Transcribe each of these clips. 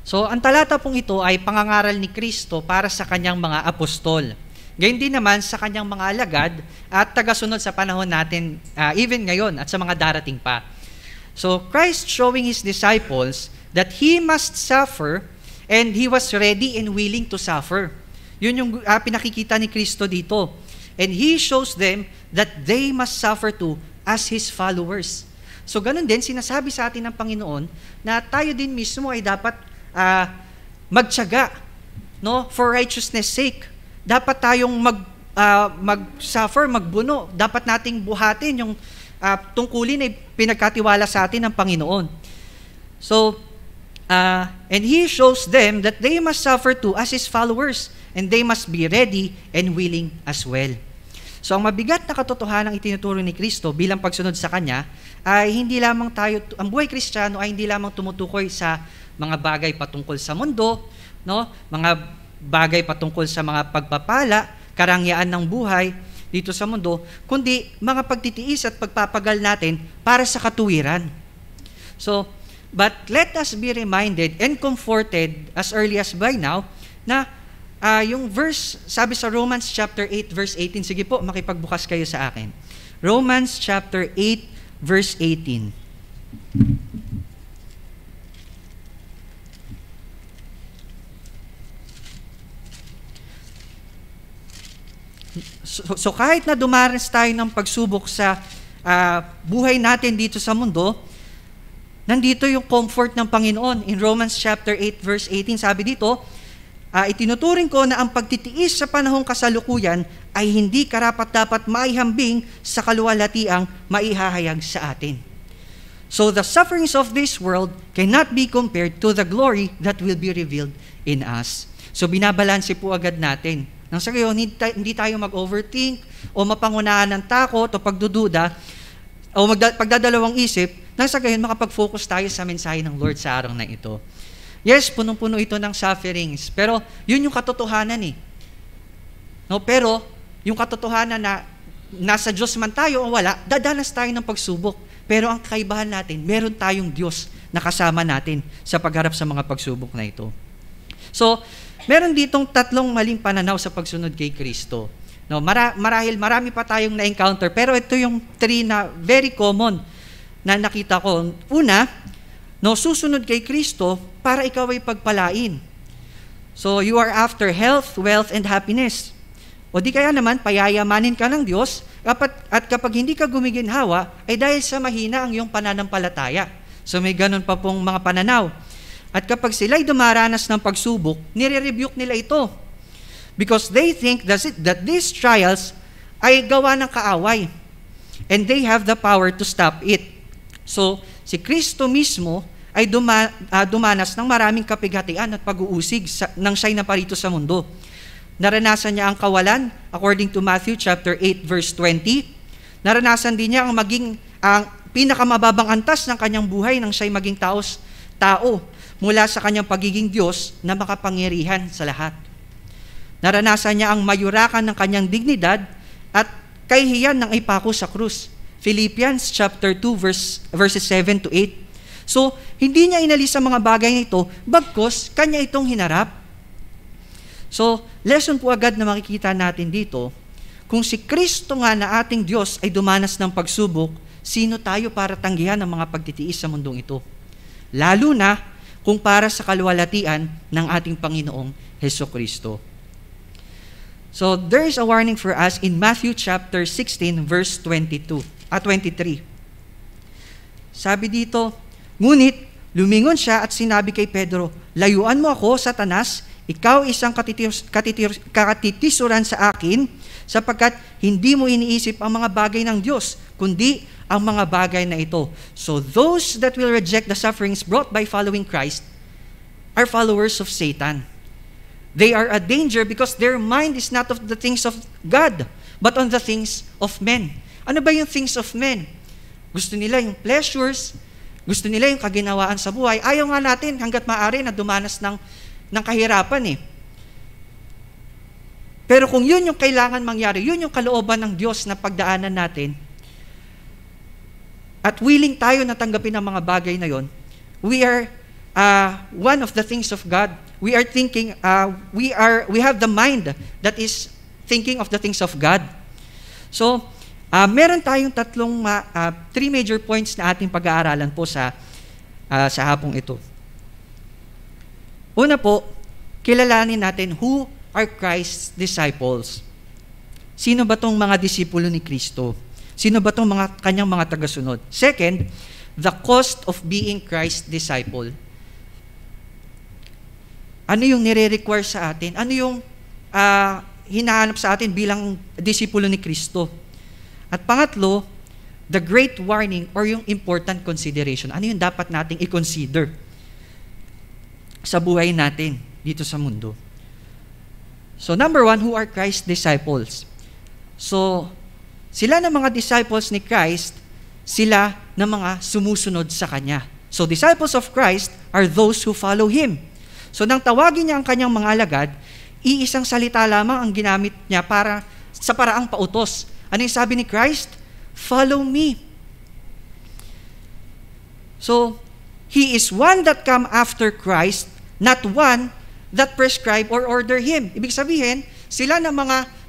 So, ang talata pong ito ay pangangaral ni Kristo para sa kanyang mga apostol. Gayon din naman sa kanyang mga alagad at tagasunod sa panahon natin, even ngayon at sa mga darating pa. So, Christ showing His disciples that He must suffer and He was ready and willing to suffer. Yun yung pinakikita ni Kristo dito. And He shows them that they must suffer too as His followers. So, ganun din, sinasabi sa atin ng Panginoon na tayo din mismo ay dapat magtiyaga, no, for righteousness sake. Dapat tayong mag-suffer, magbuno. Dapat nating buhatin yung tungkulin ay pinagkatiwala sa atin ng Panginoon. So, and He shows them that they must suffer too as His followers, and they must be ready and willing as well. So, ang mabigat na katotohanan ng itinuturo ni Kristo bilang pagsunod sa Kanya ay hindi lamang tayo, ang buhay Kristiyano ay hindi lamang tumutukoy sa mga bagay patungkol sa mundo, no? Mga bagay patungkol sa mga pagpapala, karangyaan ng buhay dito sa mundo, kundi mga pagtitiis at pagpapagal natin para sa katuwiran. So, but let us be reminded and comforted as early as by now na yung verse, sabi sa Romans chapter 8 verse 18, sige po, makipagbukas kayo sa akin. Romans chapter 8 verse 18. So kahit na dumaranas tayo ng pagsubok sa buhay natin dito sa mundo, nandito yung comfort ng Panginoon. In Romans chapter 8 verse 18, sabi dito, itinuturing ko na ang pagtitiis sa panahong kasalukuyan ay hindi karapat-dapat maihambing sa kaluwalhatiang maihahayag sa atin. So the sufferings of this world cannot be compared to the glory that will be revealed in us. So binabalanse po agad natin. Nang sa gayon, hindi tayo mag-overthink o mapangunahan ng takot o pagdududa o pagdadalawang isip, nang sa gayon makapag-focus tayo sa mensahe ng Lord sa araw na ito. Yes, punong-puno ito ng sufferings, pero yun yung katotohanan eh. No, pero yung katotohanan na nasa Diyos man tayo o wala, dadanas tayo ng pagsubok. Pero ang kaibahan natin, meron tayong Diyos na kasama natin sa pagharap sa mga pagsubok na ito. So, meron ditong tatlong maling pananaw sa pagsunod kay Kristo. No, marahil marami pa tayong na-encounter, pero ito yung three na very common na nakita ko. Una, no, susunod kay Kristo para ikaw ay pagpalain. So, you are after health, wealth, and happiness. O di kaya naman, payayamanin ka ng Diyos, at kapag hindi ka gumiginhawa, ay dahil sa mahina ang iyong pananampalataya. So, may ganun pa pong mga pananaw. At kapag sila'y dumaranas ng pagsubok, nire-rebuke nila ito. Because they think that these trials ay gawa ng kaaway. And they have the power to stop it. So, si Kristo mismo ay dumanas ng maraming kapighatian at pag-uusig ng siya'y naparito sa mundo. Naranasan niya ang kawalan, according to Matthew chapter 8 verse 20. Naranasan din niya ang pinakamababang antas ng kanyang buhay nang siya'y maging tao mula sa kanyang pagiging Diyos na makapangyarihan sa lahat. Naranasan niya ang mayurakan ng kanyang dignidad at kahihiyan ng ipako sa krus. Philippians chapter 2 verses 7 to 8. So, hindi niya inalis ang mga bagay na ito, bagkus kanya itong hinarap. So, lesson po agad na makikita natin dito, kung si Kristo nga na ating Diyos ay dumanas ng pagsubok, sino tayo para tanggihan ang mga pagtitiis sa mundong ito? Lalo na kung para sa kaluwalhatian ng ating Panginoong Hesukristo. So, there is a warning for us in Matthew chapter 16 verse 23. Sabi dito, ngunit lumingon siya at sinabi kay Pedro, layuan mo ako, Satanas, ikaw isang katitisuran sa akin, sapagkat hindi mo iniisip ang mga bagay ng Diyos, kundi ang mga bagay na ito. So those that will reject the sufferings brought by following Christ are followers of Satan. They are a danger because their mind is not of the things of God, but on the things of men. Ano ba yung things of men? Gusto nila yung pleasures, gusto nila yung kaginawaan sa buhay. Ayaw nga natin hanggat maaari na dumanas ng kahirapan eh. Pero kung yun yung kailangan mangyari, yun yung kalooban ng Diyos na pagdaanan natin, at willing tayo na tanggapin ang mga bagay na yon, we are one of the things of God. We are thinking, we have the mind that is thinking of the things of God. So, meron tayong three major points na ating pag-aaralan po sa hapong ito. Una po, kilalanin natin who are Christ's disciples. Sino ba tong mga disipulo ni Kristo? Sino ba tong kanyang mga tagasunod? Second, the cost of being Christ's disciple. Ano yung nire-require sa atin? Ano yung hinahanap sa atin bilang disipulo ni Kristo? At pangatlo, the great warning or yung important consideration. Ano yung dapat nating i-consider sa buhay natin dito sa mundo? So number one, who are Christ's disciples? So, sila na mga disciples ni Christ, sila na mga sumusunod sa Kanya. So, disciples of Christ are those who follow Him. So, nang tawagin niya ang Kanyang mga alagad, iisang salita lamang ang ginamit niya para sa paraang pautos. Ano yung sabi ni Christ? Follow me. So, He is one that come after Christ, not one that prescribe or order Him. Ibig sabihin, sila na mga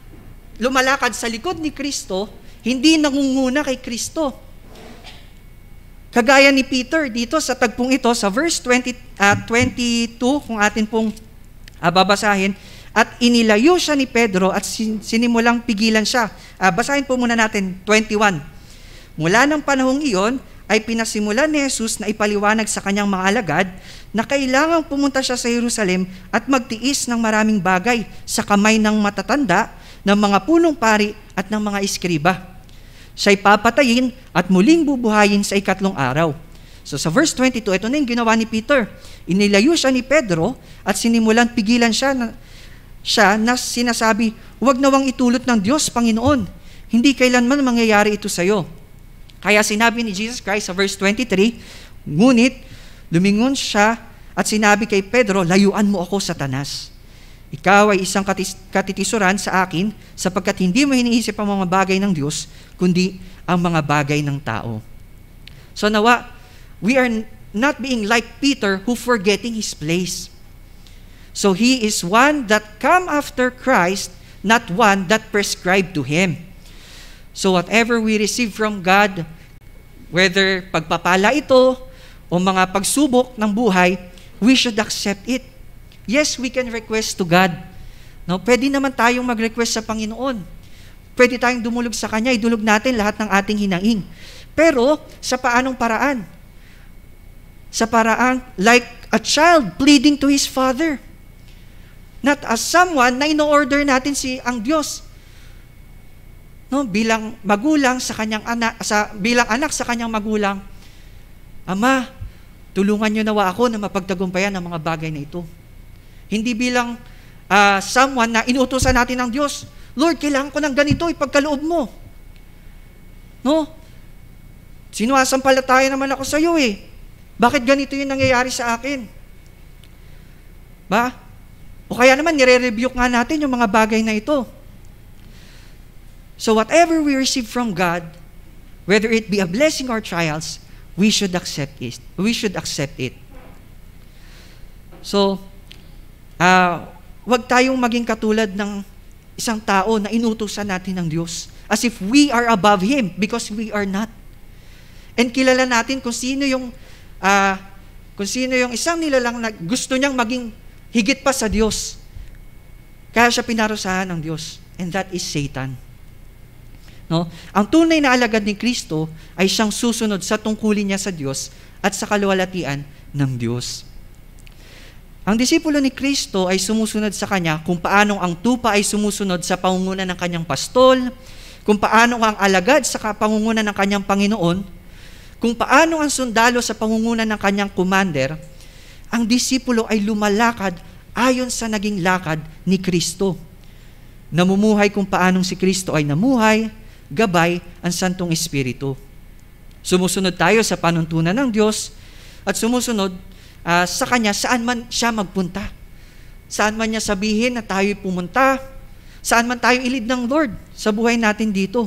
lumalakad sa likod ni Kristo, hindi nangunguna kay Kristo. Kagaya ni Peter dito sa tagpong ito, sa verse 22, kung atin pong babasahin, at inilayo siya ni Pedro at sinimulang pigilan siya. Basahin po muna natin, 21. Mula ng panahong iyon, ay pinasimulan ni Jesus na ipaliwanag sa kanyang mga alagad na kailangang pumunta siya sa Jerusalem at magtiis ng maraming bagay sa kamay ng matatanda, ng mga punong pari at ng mga eskriba. Siya'y papatayin at muling bubuhayin sa 3 araw. So sa verse 22, ito na yung ginawa ni Peter. Inilayo siya ni Pedro at sinimulan pigilan siya na sinasabi, "Huwag nawang itulot ng Diyos, Panginoon. Hindi kailanman mangyayari ito sa iyo." Kaya sinabi ni Jesus Christ sa verse 23, ngunit lumingon siya at sinabi kay Pedro, "Layuan mo ako, Satanas. Ikaw ay isang katitisuran sa akin sapagkat hindi mo iniisip ang mga bagay ng Diyos, kundi ang mga bagay ng tao." So nawa, we are not being like Peter who forgetting his place. So he is one that come after Christ, not one that prescribed to Him. So whatever we receive from God, whether pagpapala ito o mga pagsubok ng buhay, we should accept it. Yes, we can request to God. No, pwede naman tayong mag-request sa Panginoon. Pwede tayong dumulog sa Kanya, idulog natin lahat ng ating hinaing. Pero, sa paanong paraan? Sa paraan, like a child pleading to his father. Not as someone na ino-order natin ang Diyos. No, bilang magulang sa kanyang anak, bilang anak sa kanyang magulang, "Ama, tulungan niyo nawa ako na mapagtagumpayan ang mga bagay na ito." Hindi bilang someone na inuutosan natin ng Diyos, "Lord, kailangan ko ng ganito, ipagkaloob mo." No? Sinusampalataya naman ako sa iyo eh. Bakit ganito yung nangyayari sa akin? Ba? O kaya naman, nire-rebuke nga natin yung mga bagay na ito. So whatever we receive from God, whether it be a blessing or trials, we should accept it. We should accept it. So, wag tayong maging katulad ng isang tao na inutusan natin ng Diyos as if we are above Him, because we are not. And kilala natin kung sino yung isang nilalang na gusto niyang maging higit pa sa Diyos. Kaya siya pinarusahan ng Diyos. And that is Satan. No? Ang tunay na alagad ni Kristo ay siyang susunod sa tungkulin niya sa Diyos at sa kaluwalhatian ng Diyos. Ang disipulo ni Kristo ay sumusunod sa Kanya kung paanong ang tupa ay sumusunod sa pangunguna ng kanyang pastol, kung paanong ang alagad sa pangunguna ng kanyang Panginoon, kung paanong ang sundalo sa pangunguna ng kanyang commander. Ang disipulo ay lumalakad ayon sa naging lakad ni Kristo. Namumuhay kung paanong si Kristo ay namuhay, gabay ang Santong Espiritu. Sumusunod tayo sa panuntunan ng Diyos at sumusunod sa Kanya saan man siya magpunta. Saan man niya sabihin na tayo pumunta, saan man tayo ilid ng Lord sa buhay natin dito.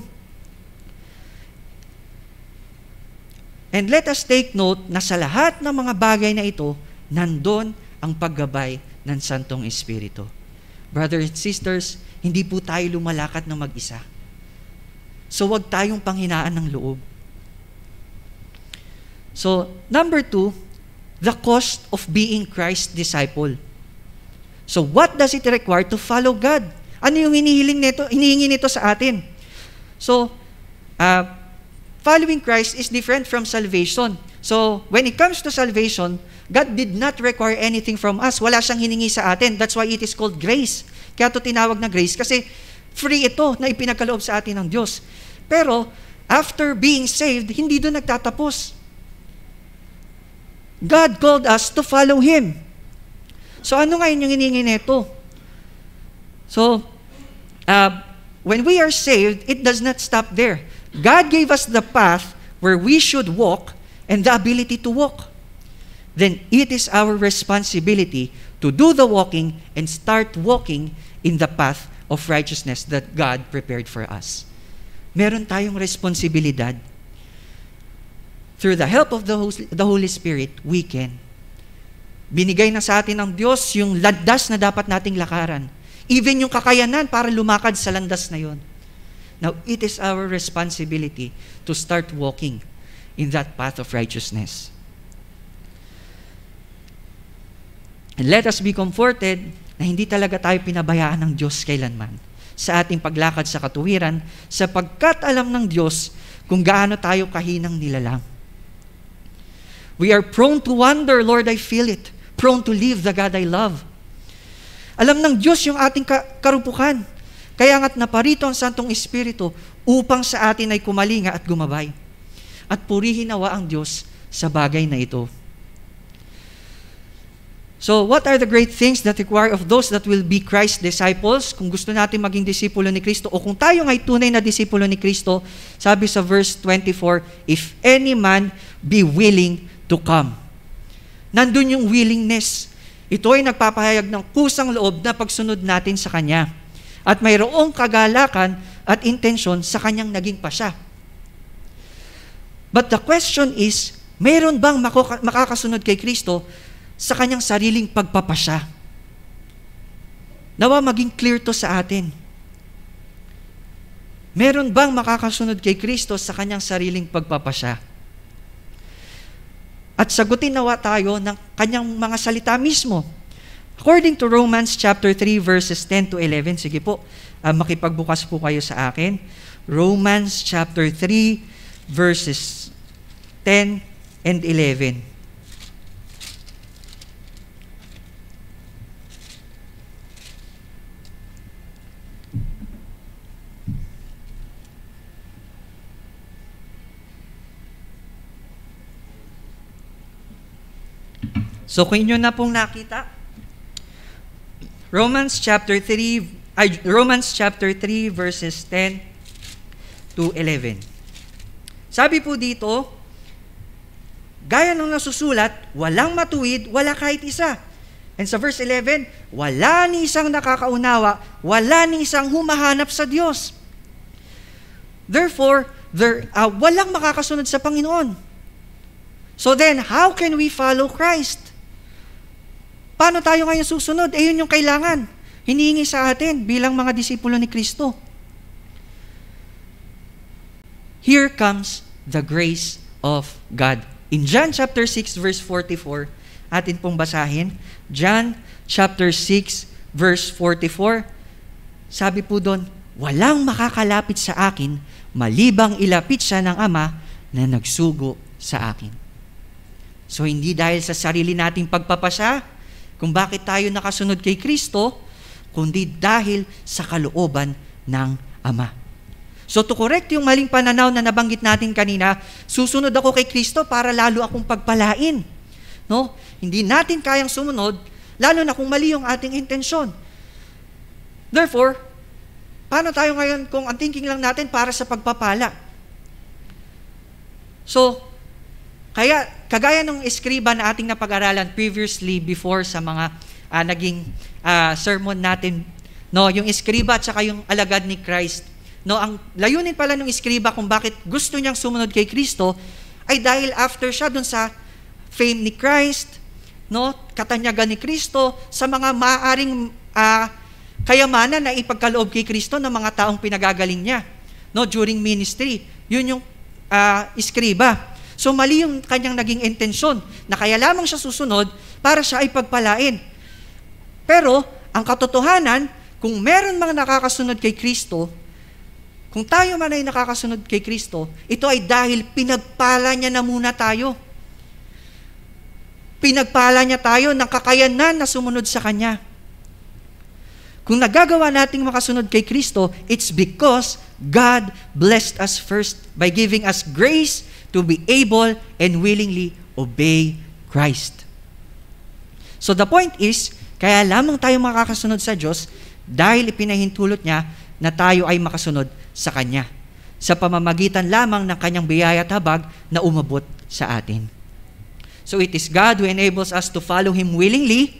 And let us take note na sa lahat ng mga bagay na ito, nandun ang paggabay ng Santong Espiritu. Brothers and sisters, hindi po tayo lumalakad na mag-isa. So, wag tayong panghinaan ng loob. So, number 2, the cost of being Christ's disciple. So, what does it require to follow God? Ano yung hinihingi nito sa atin? So, following Christ is different from salvation. So, when it comes to salvation, God did not require anything from us. Wala siyang hiningi sa atin. That's why it is called grace. Kaya ito tinawag na grace kasi free ito na ipinagkaloob sa atin ng Diyos. Pero, after being saved, hindi doon nagtatapos. God called us to follow Him. So, ano ngayon yung hiningi nito? So, when we are saved, it does not stop there. God gave us the path where we should walk and the ability to walk. Then it is our responsibility to do the walking and start walking in the path of righteousness that God prepared for us. Meron tayong responsibilidad. Through the help of the Holy Spirit, we can. Binigay na sa atin ng Diyos yung landas na dapat nating lakaran. Even yung kakayanan para lumakad sa landas na yon. Now, it is our responsibility to start walking in that path of righteousness. And let us be comforted na hindi talaga tayo pinabayaan ng Diyos kailanman sa ating paglakad sa katuwiran, sapagkat alam ng Diyos kung gaano tayo kahinang nilalang. We are prone to wonder, Lord, I feel it. Prone to leave the God I love. Alam ng Diyos yung ating karupukan. Kaya nga't naparito ang Santong Espiritu upang sa atin ay kumalinga at gumabay. At purihin nawa ang Diyos sa bagay na ito. So, what are the great things that require of those that will be Christ's disciples? Kung gusto natin maging disipulo ni Kristo, o kung tayo nga'y tunay na disipulo ni Kristo, sabi sa verse 24, if any man be willing to come. Nandun yung willingness. Ito ay nagpapahayag ng kusang loob na pagsunod natin sa Kanya. At mayroong kagalakan at intensyon sa Kanyang naging pasya. But the question is, mayroon bang makakasunod kay Kristo sa Kanyang sariling pagpapasya? Nawa maging clear to sa atin. Meron bang makakasunod kay Kristo sa Kanyang sariling pagpapasya? At sagutin nawa tayo ng Kanyang mga salita mismo. According to Romans chapter 3 verses 10 to 11, sige po, makipagbukas po kayo sa akin. Romans chapter 3 verses 10 and 11. So kung inyo na pong nakita, Romans chapter 3 verses 10 to 11. Sabi po dito, gaya ng nasusulat, walang matuwid, wala kahit isa. And sa verse 11, wala ni isang nakakaunawa, wala ni isang humahanap sa Diyos. Therefore, walang makakasunod sa Panginoon. So then, how can we follow Christ? Paano tayo ngayon susunod? Yun yung kailangan. Hinihingi sa atin bilang mga disipulo ni Kristo. Here comes the grace of God. In John chapter 6 verse 44, atin pong basahin. John chapter 6 verse 44, sabi po doon, walang makakalapit sa akin malibang ilapit siya ng Ama na nagsugo sa akin. So hindi dahil sa sarili nating pagpapasya kung bakit tayo nakasunod kay Kristo, kundi dahil sa kalooban ng Ama. So to correct yung maling pananaw na nabanggit natin kanina, susunod ako kay Kristo para lalo akong pagpalain. No? Hindi natin kayang sumunod, lalo na kung mali yung ating intensyon. Therefore, paano tayo ngayon kung ang thinking lang natin para sa pagpapala? So, kaya, kagaya ng eskriba na ating napag-aralan previously before sa mga naging sermon natin, no, yung eskriba at saka yung alagad ni Christ. No, ang layunin pala ng eskriba kung bakit gusto niyang sumunod kay Kristo ay dahil after siya dun sa fame ni Christ, no, katanyagan ni Kristo, sa mga maaaring kayamanan na ipagkaloob kay Kristo ng mga taong pinagagaling niya, no, during ministry. Yun yung iskriba. So mali yung kanyang naging intensyon na kaya lamang siya susunod para siya ay pagpalain. Pero ang katotohanan, kung meron mga nakakasunod kay Kristo, kung tayo man ay nakakasunod kay Kristo, ito ay dahil pinagpala niya na muna tayo. Pinagpala niya tayo ng kakayanan na sumunod sa Kanya. Kung nagagawa nating makasunod kay Kristo, it's because God blessed us first by giving us grace to be able and willingly obey Christ. So the point is, kaya lamang tayo makakasunod sa Diyos dahil ipinahintulot niya na tayo ay makasunod sa Kanya, sa pamamagitan lamang ng Kanyang biyaya at habag na umabot sa atin. So it is God who enables us to follow Him willingly.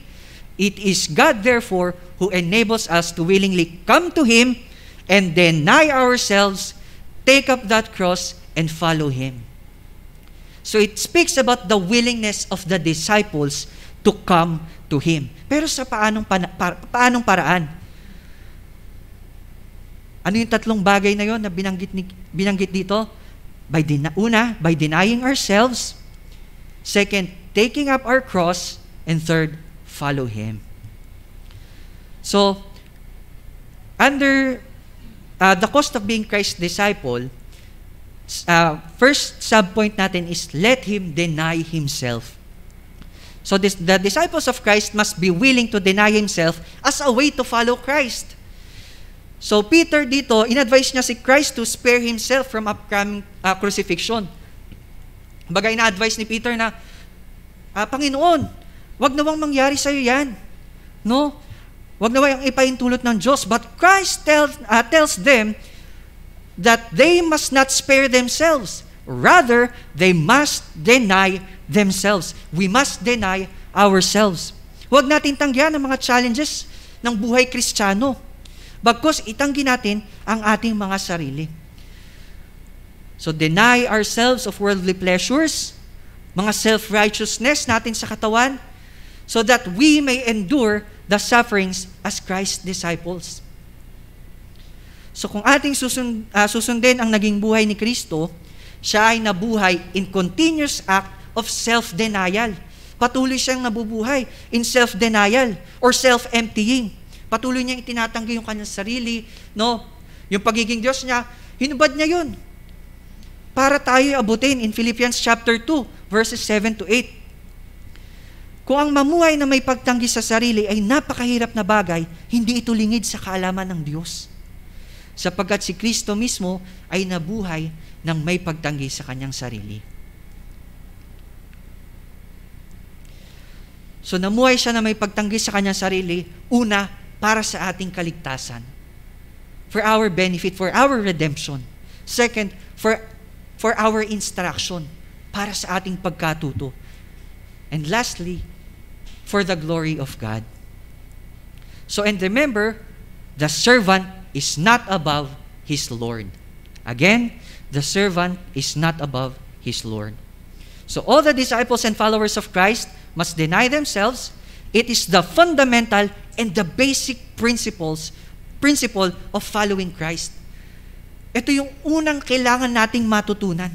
It is God, therefore, who enables us to willingly come to Him and deny ourselves, take up that cross, and follow Him. So it speaks about the willingness of the disciples to come to Him. Pero sa paanong paraan? Ano yung tatlong bagay na yon na binanggit dito? By denying ourselves. Second, taking up our cross. And third, follow Him. So, under the cost of being Christ's disciple, first subpoint natin is let Him deny Himself. So the disciples of Christ must be willing to deny himself as a way to follow Christ. So Peter dito, in-advise niya si Christ to spare himself from upcoming crucifixion. Baga ina-advise ni Peter na, Panginoon, wag nawang mangyari sa'yo yan. No? Wag nawang ipahintulot ng Diyos. But Christ tells them that they must not spare themselves. Rather, they must deny themselves. We must deny ourselves. Huwag natin tanggihan ang mga challenges ng buhay Kristiyano. Bagkus itanggi natin ang ating mga sarili. So deny ourselves of worldly pleasures, mga self-righteousness natin sa katawan, so that we may endure the sufferings as Christ's disciples. So kung ating susundin ang naging buhay ni Kristo, siya ay nabuhay in continuous act of self-denial. Patuloy siyang nabubuhay in self-denial or self-emptying. Patuloy niyang itinatanggi yung kanyang sarili, no? Yung pagiging Diyos niya, hinubad niya yun. Para tayo abutin in Philippians chapter 2, verses 7 to 8. Kung ang mamuhay na may pagtanggi sa sarili ay napakahirap na bagay, hindi ito lingid sa kaalaman ng Diyos. Sapagkat si Kristo mismo ay nabuhay ng may pagtanggi sa kanyang sarili. So namuhay siya na may pagtanggi sa kanyang sarili, una, para sa ating kaligtasan. For our benefit, for our redemption. Second, for our instruction, para sa ating pagkatuto. And lastly, for the glory of God. So, and remember, the servant is not above his Lord. Again, the servant is not above his Lord. So all the disciples and followers of Christ must deny themselves. It is the fundamental and the basic principle of following Christ. Ito yung unang kailangan nating matutunan.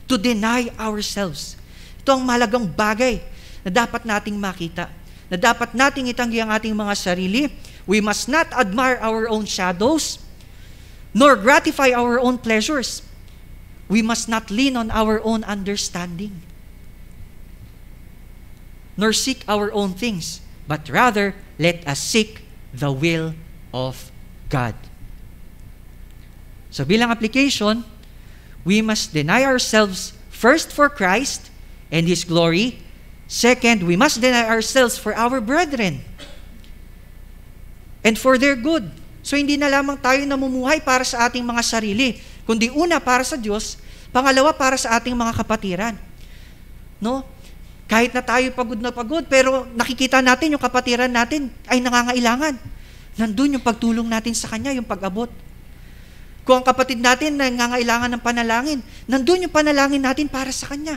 To deny ourselves. Ito ang mahalagang bagay na dapat nating makita. Na dapat nating itanggi ang ating mga sarili. We must not admire our own shadows, nor gratify our own pleasures. We must not lean on our own understanding, nor seek our own things, but rather let us seek the will of God. So bilang application, we must deny ourselves first for Christ and His glory. Second, we must deny ourselves for our brethren and for their good. So hindi na lamang tayo namumuhay para sa ating mga sarili, kundi una para sa Diyos, pangalawa para sa ating mga kapatiran. No? Kahit na tayo pagod na pagod, pero nakikita natin yung kapatiran natin ay nangangailangan. Nandun yung pagtulong natin sa Kanya, yung pag-abot. Kung ang kapatid natin nangangailangan ng panalangin, nandun yung panalangin natin para sa Kanya.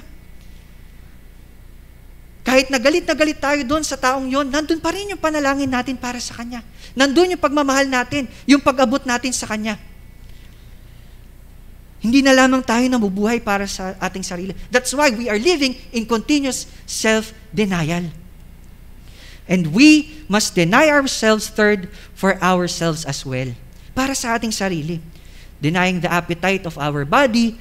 Kahit na galit tayo doon sa taong yon, nandun pa rin yung panalangin natin para sa Kanya. Nandun yung pagmamahal natin, yung pag-abot natin sa Kanya. Hindi na lamang tayo nabubuhay para sa ating sarili. That's why we are living in continuous self-denial. And we must deny ourselves, third, for ourselves as well. Para sa ating sarili. Denying the appetite of our body,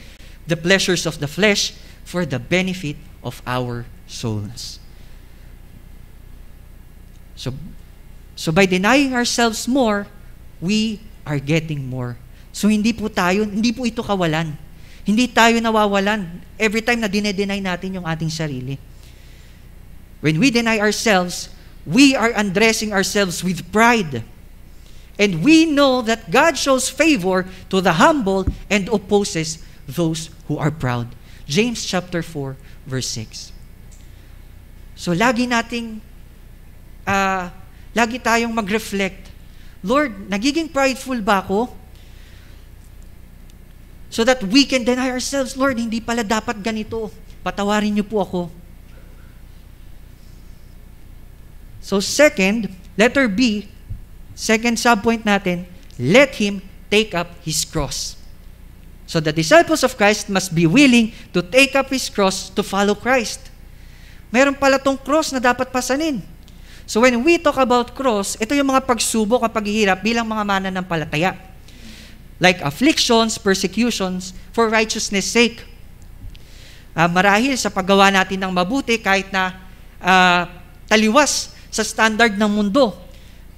the pleasures of the flesh, for the benefit of our souls. So by denying ourselves more, we are getting more. So hindi po ito kawalan. Hindi tayo nawawalan every time na dinedenay natin yung ating sarili. When we deny ourselves, we are undressing ourselves with pride. And we know that God shows favor to the humble and opposes those who are proud. James chapter 4, verse 6. So lagi tayong mag-reflect, Lord, nagiging prideful ba ako? So that we can deny ourselves, Lord, hindi pala dapat ganito. Patawarin niyo po ako. So second, letter B, second subpoint natin, let him take up his cross. So the disciples of Christ must be willing to take up his cross to follow Christ. Meron pala tong cross na dapat pasanin. So when we talk about cross, ito yung mga pagsubok at paghihirap bilang mga mananampalataya. Like afflictions, persecutions, for righteousness' sake. Marahil sa paggawa natin ng mabuti kahit na taliwas sa standard ng mundo.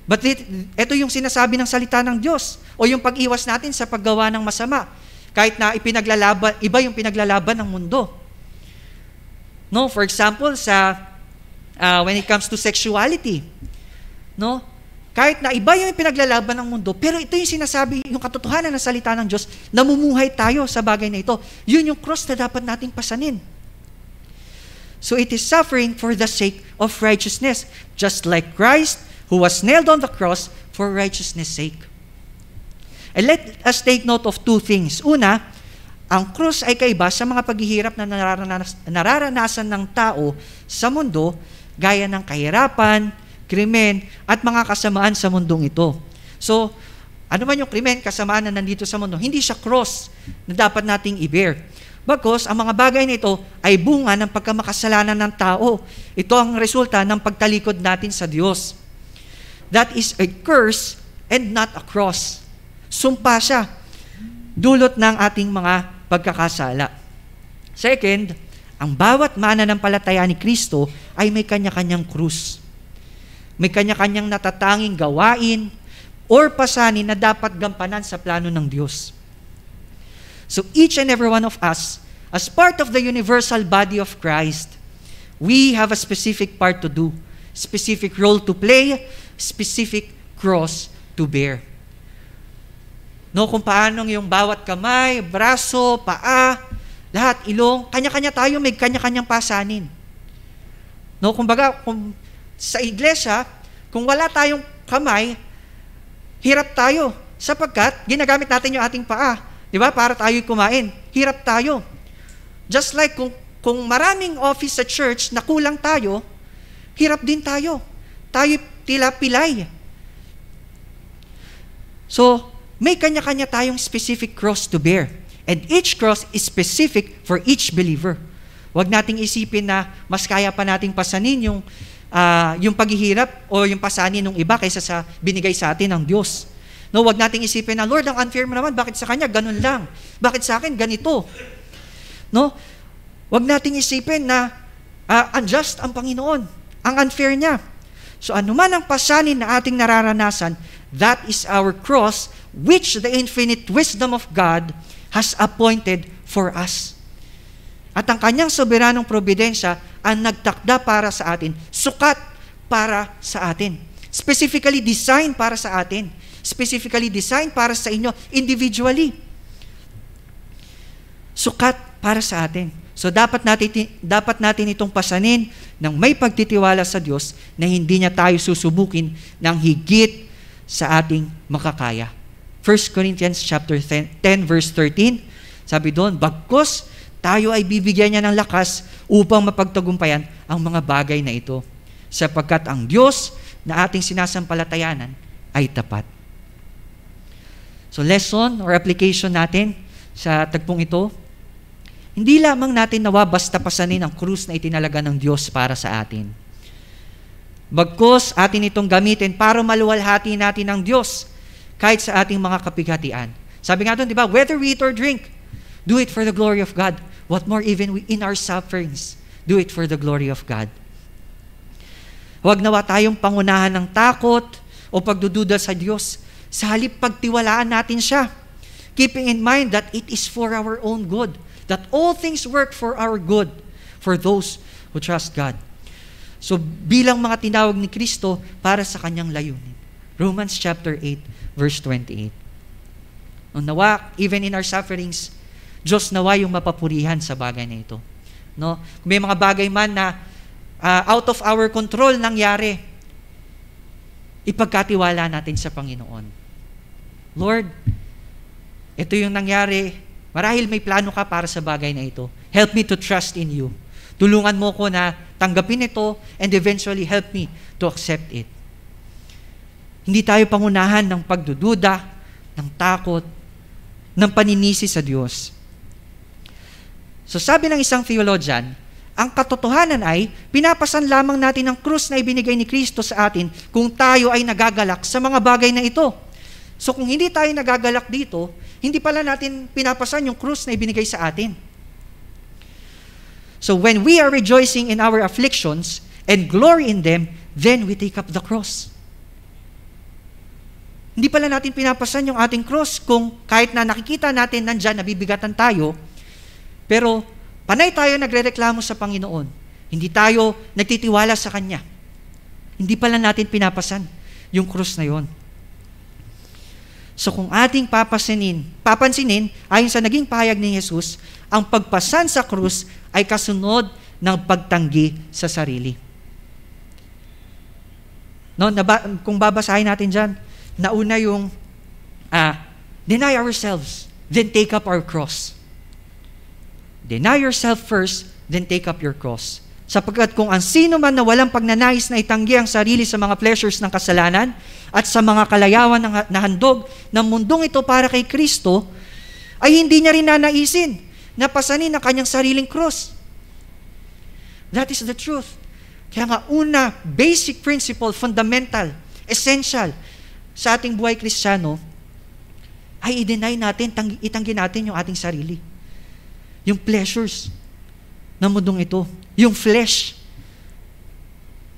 But ito yung sinasabi ng salita ng Diyos o yung pag-iwas natin sa paggawa ng masama kahit na iba yung pinaglalaban ng mundo. No, for example, when it comes to sexuality, no? Kahit na iba yung pinaglalaban ng mundo, pero ito yung sinasabi, yung katotohanan ng salita ng Diyos, namumuhay tayo sa bagay na ito. Yun yung cross na dapat nating pasanin. So it is suffering for the sake of righteousness, just like Christ, who was nailed on the cross for righteousness' sake. And let us take note of two things. Una, ang cross ay kaiba sa mga paghihirap na nararanasan ng tao sa mundo, gaya ng kahirapan, krimen, at mga kasamaan sa mundong ito. So, ano man yung krimen, kasamaan na nandito sa mundo, hindi siya cross na dapat nating i-bear. Bagkus, ang mga bagay na ito ay bunga ng pagkamakasalanan ng tao. Ito ang resulta ng pagtalikod natin sa Diyos. That is a curse and not a cross. Sumpa siya, dulot ng ating mga pagkakasala. Second, ang bawat mananampalataya ni Kristo ay may kanya-kanyang krus. May kanya-kanyang natatanging gawain or pasanin na dapat gampanan sa plano ng Diyos. So each and every one of us, as part of the universal body of Christ, we have a specific part to do, specific role to play, specific cross to bear. No, kung paano yung bawat kamay, braso, paa, lahat, ilong, kanya-kanya tayo, may kanya-kanyang pasanin. No, kumbaga, sa iglesia, kung wala tayong kamay, hirap tayo sapagkat ginagamit natin yung ating paa. Di ba? Para tayo kumain. Hirap tayo. Just like kung maraming office sa church na kulang tayo, hirap din tayo. Tayo tila pilay. So, may kanya-kanya tayong specific cross to bear. And each cross is specific for each believer. Huwag nating isipin na mas kaya pa nating pasanin yung paghihirap o yung pasanin ng iba kaysa sa binigay sa atin ng Diyos. No, wag nating isipin na, Lord, ang unfair mo naman, bakit sa kanya ganun lang? Bakit sa akin ganito? No? Wag nating isipin na unjust ang Panginoon, ang unfair niya. So anuman ang pasanin na ating nararanasan, that is our cross which the infinite wisdom of God has appointed for us. At ang kanyang soberanong probidensya ang nagtakda para sa atin, sukat para sa atin. Specifically designed para sa atin. Specifically designed para sa inyo, individually. Sukat para sa atin. So dapat natin itong pasanin ng may pagtitiwala sa Diyos na hindi niya tayo susubukin ng higit sa ating makakaya. 1 Corinthians chapter 10 verse 13, sabi doon, bagkus tayo ay bibigyan niya ng lakas upang mapagtagumpayan ang mga bagay na ito, sapagkat ang Diyos na ating sinasampalatayanan ay tapat. So lesson or application natin sa tagpong ito, hindi lamang natin nawa basta pasanin ang krus na itinalaga ng Diyos para sa atin. Bagkus atin itong gamitin para maluwalhati natin ang Diyos kahit sa ating mga kapighatian. Sabi nga doon, di ba, whether we eat or drink, do it for the glory of God. What more even in our sufferings, do it for the glory of God. Huwag nawa tayong pangunahan ng takot o pagdududa sa Diyos. Sa halip pagtiwalaan natin siya, keeping in mind that it is for our own good, that all things work for our good, for those who trust God. So bilang mga tinawag ni Kristo para sa kanyang layunin. Romans chapter 8, verse 28. Nawa, even in our sufferings, Diyos nawa yung mapapurihan sa bagay na ito. No? Kung may mga bagay man na out of our control nangyari, ipagkatiwala natin sa Panginoon. Lord, ito yung nangyari. Marahil may plano ka para sa bagay na ito. Help me to trust in you. Tulungan mo ko na tanggapin ito and eventually help me to accept it. Hindi tayo pangunahan ng pagdududa, ng takot, ng paninisi sa Diyos. So sabi ng isang theologian, ang katotohanan ay pinapasan lamang natin ang krus na ibinigay ni Kristo sa atin kung tayo ay nagagalak sa mga bagay na ito. So kung hindi tayo nagagalak dito, hindi pala natin pinapasan yung krus na ibinigay sa atin. So when we are rejoicing in our afflictions and glory in them, then we take up the cross. Hindi pala natin pinapasan yung ating cross kung kahit na nakikita natin nandyan, nabibigatan tayo, pero panay tayo nagrereklamo sa Panginoon. Hindi tayo nagtitiwala sa Kanya. Hindi pala natin pinapasan yung krus na yon. So kung ating papansinin, ayon sa naging pahayag ni Jesus, ang pagpasan sa krus ay kasunod ng pagtanggi sa sarili. No, kung babasahin natin dyan, nauna yung deny ourselves, then take up our cross. Deny yourself first, then take up your cross. Sapagkat kung ang sino man na walang pagnanais na itanggi ang sarili sa mga pleasures ng kasalanan at sa mga kalayawan na handog ng mundong ito para kay Kristo, ay hindi niya rin nanaisin na pasanin ang kanyang sariling cross. That is the truth. Kaya nga una, basic principle, fundamental, essential sa ating buhay Kristiyano, ay i-deny natin, itanggi natin yung ating sarili. Yung pleasures ng mundong ito. Yung flesh.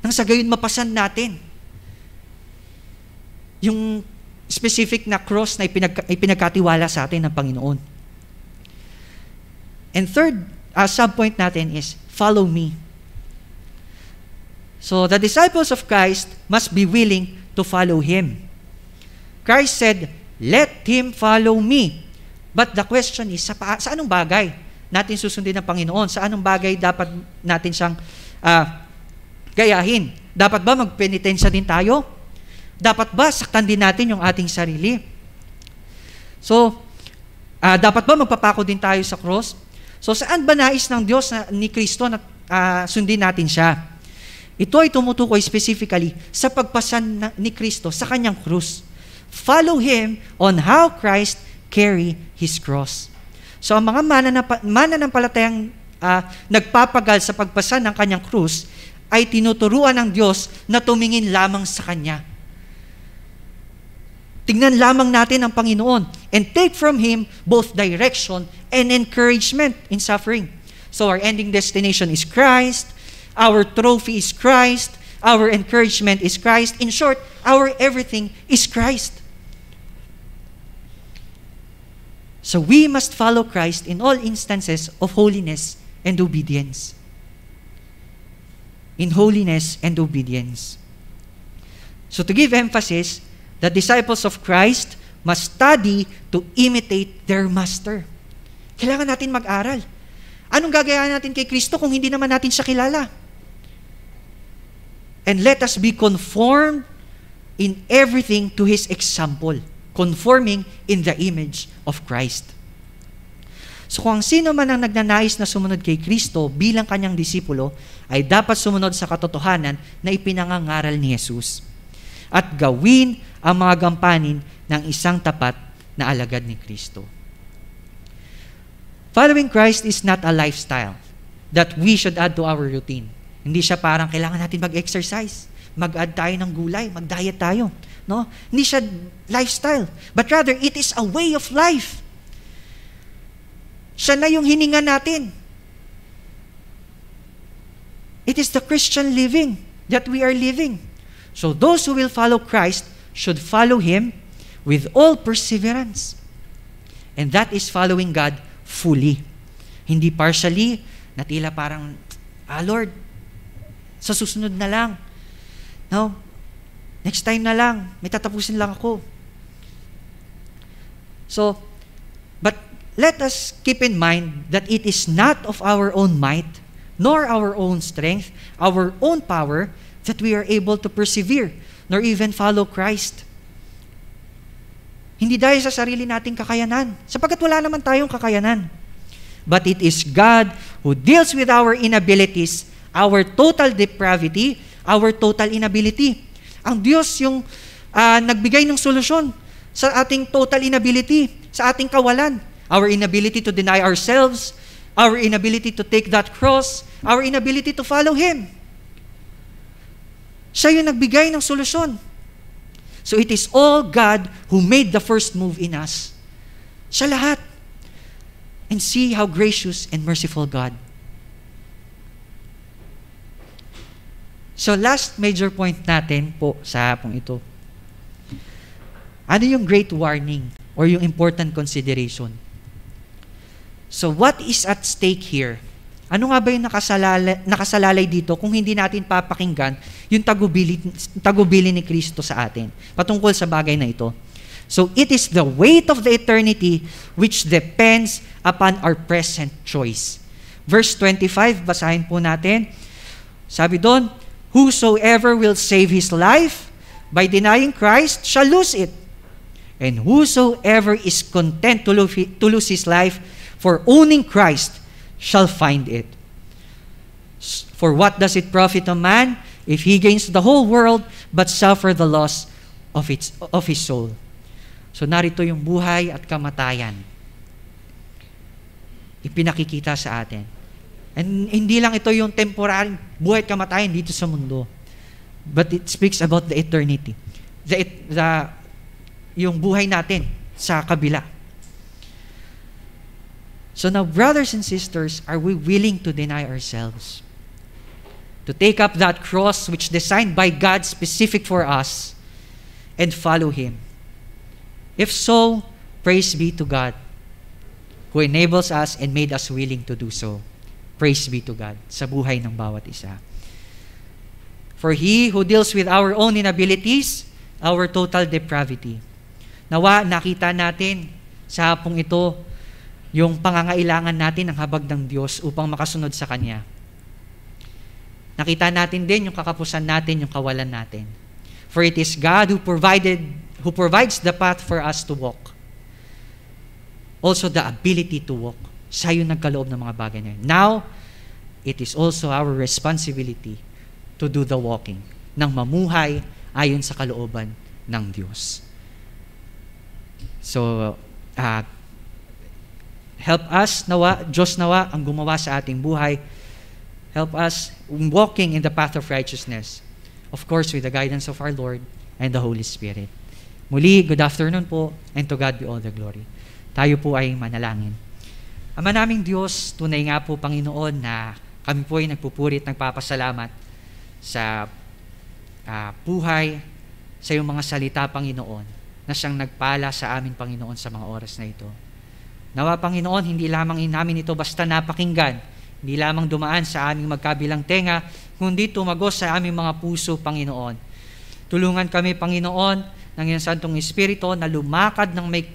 Nang sa gayon mapasan natin. Yung specific na cross na ipinagkatiwala sa atin ng Panginoon. And third subpoint natin is, follow me. So the disciples of Christ must be willing to follow Him. Christ said, let him follow me. But the question is, sa anong bagay natin susundin ng Panginoon? Sa anong bagay dapat natin siyang gayahin? Dapat ba magpenitensya din tayo? Dapat ba saktan din natin yung ating sarili? So, dapat ba magpapako din tayo sa cross? So, saan ba nais ng Diyos ni Kristo na sundin natin siya? Ito ay tumutukoy specifically sa pagpasan ni Kristo sa kanyang krus. Follow Him on how Christ carry His cross. So ang mga mananampalatayang nagpapagal sa pagpasan ng kanyang krus ay tinuturuan ng Diyos na tumingin lamang sa Kanya. Tingnan lamang natin ang Panginoon and take from Him both direction and encouragement in suffering. So our ending destination is Christ, our trophy is Christ, our encouragement is Christ. In short, our everything is Christ. So we must follow Christ in all instances of holiness and obedience. In holiness and obedience. So to give emphasis, the disciples of Christ must study to imitate their master. Kailangan natin mag-aral. Anong gagayahin natin kay Kristo kung hindi naman natin siya kilala? And let us be conformed in everything to His example, conforming in the image of Christ. So kung sino man ang nagnanais na sumunod kay Kristo bilang kanyang disipulo, ay dapat sumunod sa katotohanan na ipinangangaral ni Jesus at gawin ang mga gampanin ng isang tapat na alagad ni Kristo. Following Christ is not a lifestyle that we should add to our routine. Hindi siya parang kailangan natin mag-exercise, mag-add tayo ng gulay, mag-diet tayo. No? Hindi siya lifestyle, but rather it is a way of life. Siya na yung hininga natin. It is the Christian living that we are living. So those who will follow Christ should follow Him with all perseverance. And that is following God fully. Hindi partially, na tila parang, Lord, sa susunod na lang. No? Next time na lang. May tatapusin lang ako. So, but let us keep in mind that it is not of our own might, nor our own strength, our own power, that we are able to persevere, nor even follow Christ. Hindi dahil sa sarili nating kakayanan, sapagkat wala naman tayong kakayanan. But it is God who deals with our inabilities, our total depravity, our total inability. Ang Diyos yung nagbigay ng solusyon sa ating total inability, sa ating kawalan. Our inability to deny ourselves, our inability to take that cross, our inability to follow Him. Siya yung nagbigay ng solusyon. So it is all God who made the first move in us. Siya lahat. And see how gracious and merciful God. So last major point natin po sa hapong ito. Ano yung great warning or yung important consideration? So what is at stake here? Ano nga ba yung nakasalalay dito kung hindi natin papakinggan yung tagubili ni Kristo sa atin patungkol sa bagay na ito? So it is the weight of the eternity which depends upon our present choice. Verse 25, basahin po natin. Sabi doon, whosoever will save his life by denying Christ shall lose it. And whosoever is content to lose his life for owning Christ shall find it. For what does it profit a man if he gains the whole world but suffer the loss of his soul? So narito yung buhay at kamatayan. Ipinakikita sa atin. And hindi lang ito yung temporary buhay at kamatayan dito sa mundo. But it speaks about the eternity. Yung buhay natin sa kabila. So now, brothers and sisters, are we willing to deny ourselves? To take up that cross which designed by God specific for us and follow Him? If so, praise be to God who enables us and made us willing to do so. Praise be to God sa buhay ng bawat isa. For He who deals with our own inabilities, our total depravity. Nawa, nakita natin sa hapong ito yung pangangailangan natin ng habag ng Diyos upang makasunod sa Kanya. Nakita natin din yung kakapusan natin, yung kawalan natin. For it is God who provides the path for us to walk. Also the ability to walk. Siya yung nagkaloob ng mga bagay na yun. Now, it is also our responsibility to do the walking, nang mamuhay ayon sa kalooban ng Diyos. So, help us, nawa, Diyos nawa, ang gumawa sa ating buhay. Help us walking in the path of righteousness. Of course, with the guidance of our Lord and the Holy Spirit. Muli, good afternoon po, and to God be all the glory. Tayo po ay manalangin. Ama naming Diyos, tunay nga po, Panginoon, na kami po ay nagpupuri at nagpapasalamat sa buhay, sa iyong mga salita, Panginoon, na siyang nagpala sa amin, Panginoon, sa mga oras na ito. Nawa, Panginoon, hindi lamang namin ito basta napakinggan, hindi lamang dumaan sa aming magkabilang tenga, kundi tumagos sa aming mga puso, Panginoon. Tulungan kami, Panginoon, ng iyong Santong Espiritu na lumakad ng may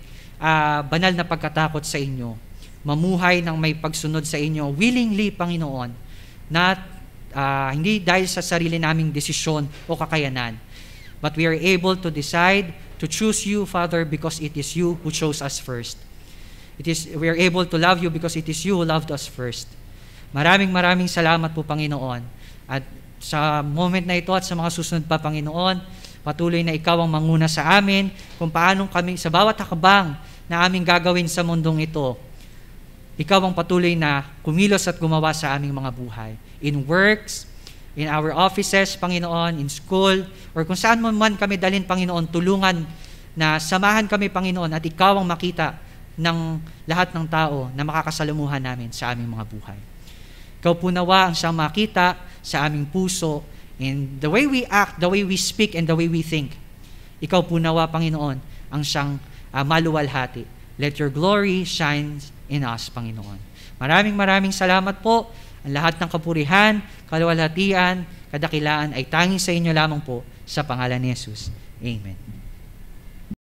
banal na pagkatakot sa inyo. Mamuhay ng may pagsunod sa inyo, willingly, Panginoon, na hindi dahil sa sarili naming desisyon o kakayanan, but we are able to decide to choose you, Father, because it is you who chose us first. We are able to love you because it is you who loved us first. Maraming salamat po, Panginoon. At sa moment na ito at sa mga susunod pa, Panginoon, patuloy na ikaw ang manguna sa amin kung paano kami, sa bawat hakbang na aming gagawin sa mundong ito, ikaw ang patuloy na kumilos at gumawa sa aming mga buhay. In works, in our offices, Panginoon, in school, or kung saan man kami dalhin, Panginoon, tulungan na samahan kami, Panginoon, at ikaw ang makita ng lahat ng tao na makakasalamuhan namin sa aming mga buhay. Ikaw po nawa ang siyang makita sa aming puso, in the way we act, the way we speak, and the way we think. Ikaw po nawa, Panginoon, ang siyang maluwalhati. Let your glory shine in us, Panginoon. Maraming salamat po. Ang lahat ng kapurihan, kaluwalhatian, kadakilaan ay tanging sa inyo lamang po sa pangalan ni Jesus. Amen.